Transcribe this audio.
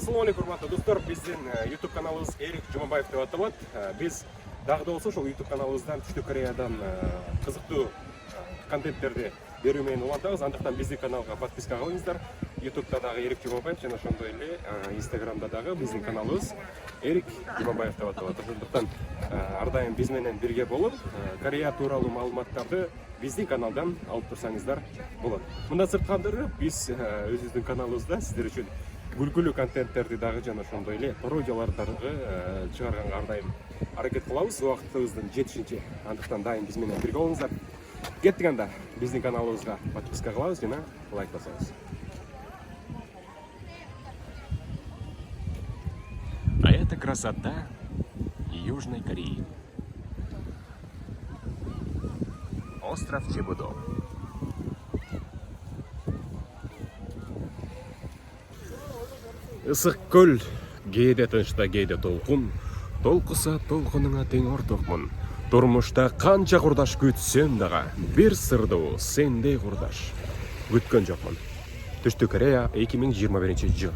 Assalamu alaikum урматтуу достор. Биздин YouTube каналыбыз Эрик Жумабаев деп аталат. Биз дагы да болсо ошол YouTube каналыбыздан Түштүк Кореядан кызыктуу контенттерди берүү менен улантабыз. Андыктан биздин каналга подписка кылыңыздар. YouTube'да дагы Эрик Жумабаев жана ошондой эле Instagram'да дагы биздин каналыбыз Эрик Жумабаев деп аталат. Ошондуктан ар дайым биз менен бирге болуп, Корея тууралуу маалыматтарды биздин каналдан алып турсаңыздар болот. Мындан сырткары биз өзүбүздүн каналыбызда сиздер үчүн күлкүлүү контенттерди дагы жана ошондой эле пародияларды дагы чыгарганга ар дайым аракет кылабыз убактыбыздын жетишинче. Андыктан дайым биз менен бирге болуңуздар. Кеттик анда биздин каналыбызга подписка кылабыз жана лайк басабыз. А это красота Южной Кореи. Остров Чебудо. Ысык көл, кээде тынчта кээде толкун, толкуса толкунуңа тең ортокмун. Турмушта канча курдаш күтсөм дагы, бир сырдуу сендей курдаш күткөн жокмун. Түштүк Корея 2021 жыл.